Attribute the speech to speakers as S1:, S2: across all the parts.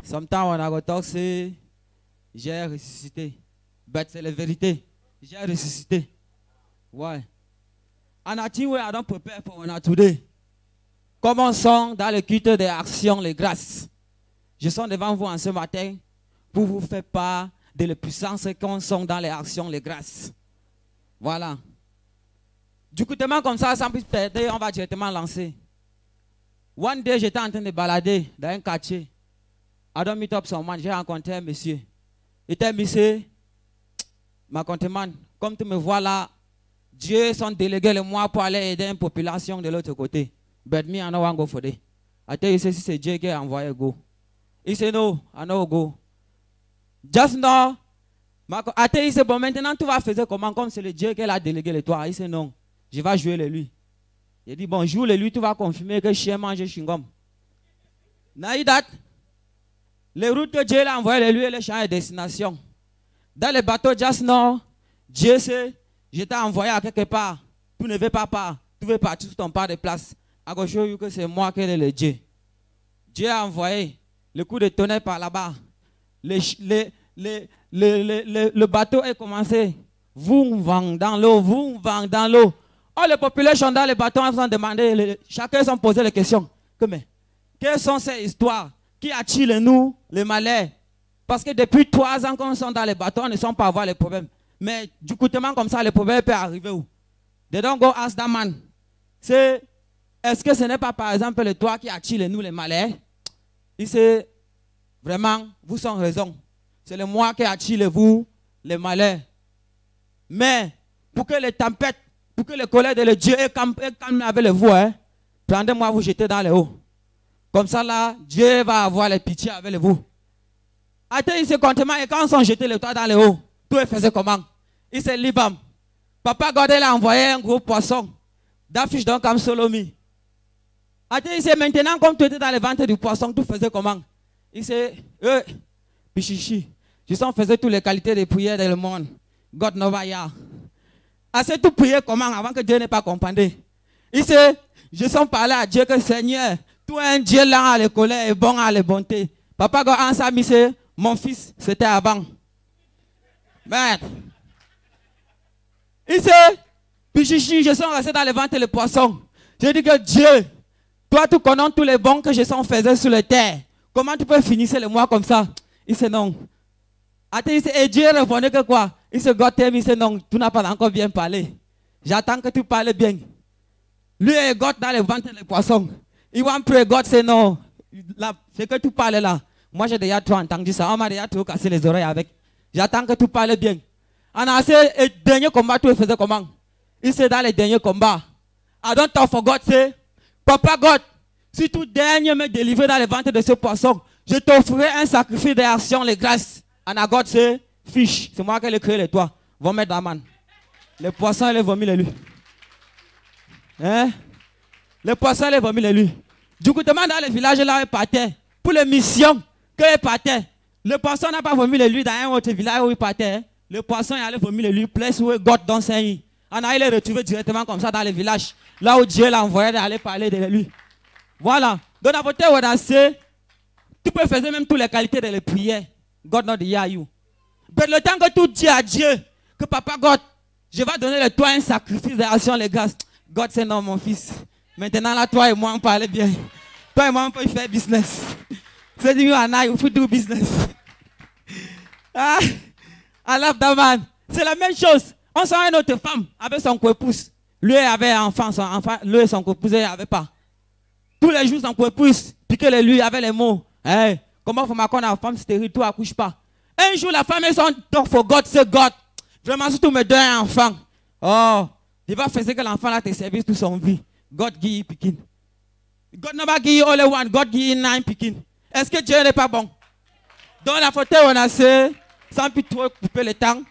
S1: Sometimes on a talk say, j'ai ressuscité. But c'est la vérité. J'ai ressuscité. Why? And I think we are not prepared for one today. Commençons dans le culte des actions, les grâces. Je suis devant vous en ce matin pour vous faire part de la puissance qu'on sont dans les actions, les grâces. Voilà. Du coup, tellement comme ça, sans plus perdre, on va directement lancer. One day, j'étais en train de balader dans un quartier. I don't meet up someone. J'ai rencontré un monsieur. Il était monsieur, ma contemporaine, comme tu me vois là, Dieu sont délégués le mois pour aller aider une population de l'autre côté. But me, I don't want to go for that. I tell you, si c'est Dieu qui a envoyé go. Il dit no, I know go. Just now, I tell you, c'est bon, maintenant tu vas faire comment, comme c'est le Dieu qui l'a délégué le toi. Il dit non, je vais jouer le lui. Il dit bon, joue le lui, tu vas confirmer que chien mange chewing-gum. Now that, les routes que Dieu l'a envoyé le lui et les champs et destination. Dans le bateau just now, Dieu sait, je t'ai envoyé à quelque part. Tu ne veux pas part. Tu veux partir sur ton part de place. I go show you que c'est moi qui est le Dieu. Dieu a envoyé le coup de tonnerre par là-bas. Le bateau est commencé. Vous vend dans l'eau, vous vend dans l'eau. Oh, les populations dans le bateau ont demandé, chacun s'est posé les questions. Mais, quelles sont ces histoires? Qui attire nous, les malais? Parce que depuis 3 ans qu'on sont dans les bateaux, on ne sent pas avoir les problèmes. Mais du coup, comme ça, les problèmes peuvent arriver où? They don't go ask that man. Est-ce que ce n'est pas par exemple le toit qui attire nous les malais? Il sait vraiment, vous avez raison. C'est le moi qui attire vous les malais. Mais pour que les tempêtes, pour que le colère de Dieu est calme avec vous, hein, prenez-moi vous jeter dans les hauts. Comme ça là, Dieu va avoir les pitiés avec vous. Attends, il se comptement et quand on s'est jeté le toit dans les hauts, tout est faisait comment? Il s'est libre. Papa God a envoyé un gros poisson. D'affiche donc comme Solomi. Attends, il sait maintenant comme tu étais dans le ventre du poisson, tout faisait comment? Il sait, Pichichi, je sens faisait toutes les qualités de prière dans le monde. God Novaya. Assez tout prier comment avant que Dieu n'ait pas compris. Il sait, je sens parler à Dieu que Seigneur, tu es un Dieu là à la colère et bon à la bonté. Papa God a mis mon fils, c'était avant. Mais, il sait, Pichichi, je sens resté dans le ventre le poisson. J'ai dit que Dieu, toi, tu connais tous les bons que je sens faisais sur la terre. Comment tu peux finir le mois comme ça? Il sait non. Et Dieu répondait que quoi? Il se God t'aime, il sait non, tu n'as pas encore bien parlé. J'attends que tu parles bien. Lui et God dans le ventre des poissons. Il va me prier, God c'est non. C'est que tu parles là. Moi j'ai déjà trop entendu ça. On m'a déjà trop cassé les oreilles avec. J'attends que tu parles bien. On a assez le dernier combat, tu faisais comment? Il sait dans les derniers combats. I don't talk for God, c'est Papa God, si tout dernier me délivre dans le ventre de ce poisson, je t'offrirai un sacrifice d'action, les grâces. And I God say, fish, c'est moi qui ai créé les toits. Va mettre dans la main. Les poissons, ils vomissent les lui. Hein? Les poissons, ils vomissent les lui. Du coup, demande dans le village là, ils partaient. Pour les missions, qu'ils partaient. Le poisson n'a pas vomi les lui dans un autre village où il partait. Hein? Le poisson, il allait vomir les lui, place où God dans Saint-Yi. On a les retrouvé directement comme ça dans le village. Là où Dieu l'a envoyé d'aller parler de lui. Voilà. Donc, à votre danser, tu peux faire même toutes les qualités de la prière. God not hear you. Mais le temps que tu dis à Dieu, que Papa God, je vais donner le toi un sacrifice d'action, les gars. God, c'est non, mon fils. Maintenant, là, toi et moi, on parle bien. Toi et moi, on peut faire business. C'est du I will do business. Ah, I love that man. C'est la même chose. On sent une autre femme avec son co-épouse. Lui avait un enfant, son enfant, lui et son co-épouse n'avaient pas. Tous les jours, son co-épouse piquait lui avec les mots. Hey, comment faut qu'on a une femme stérile, toi accouche pas. Un jour, la femme est son donc for God, c'est God. Vraiment, si tu me donnes un enfant, oh, il va faire que l'enfant là te service toute son vie. God give you pikin. God never give you only one, God give you 9 pikin. Est-ce que Dieu n'est pas bon? Dans la photo, on a assez, sans plus trop couper le temps.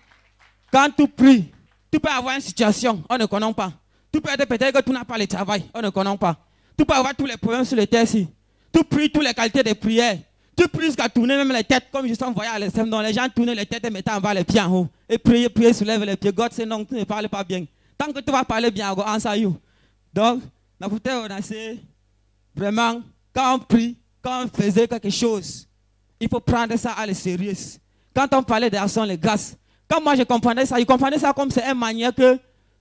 S1: Quand tu pries, tu peux avoir une situation, on ne connaît pas. Tu peux être peut-être que tu n'as pas le travail, on ne connaît pas. Tu peux avoir tous les problèmes sur le terre ici. Tu pries toutes les qualités de prière. Tu pries jusqu'à tourner même les têtes, comme je suis envoyé à l'extrême. Donc les gens tournent les têtes et mettent en bas les pieds en haut. Et prier, prier, soulève les pieds. God, c'est non, tu ne parles pas bien. Tant que tu vas parler bien, go answer you. Donc, la photo, on a assez, vraiment, quand on prie, quand on faisait quelque chose, Il faut prendre ça à la sérieux. Quand on parlait d'argent, les gaz, quand moi je comprenais ça comme c'est une manière que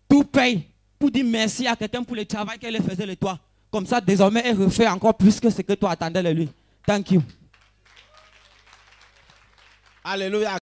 S1: tout paye pour dire merci à quelqu'un pour le travail qu'elle faisait de toi. Comme ça, désormais, elle refait encore plus que ce que toi attendais de lui. Thank you.
S2: Alléluia.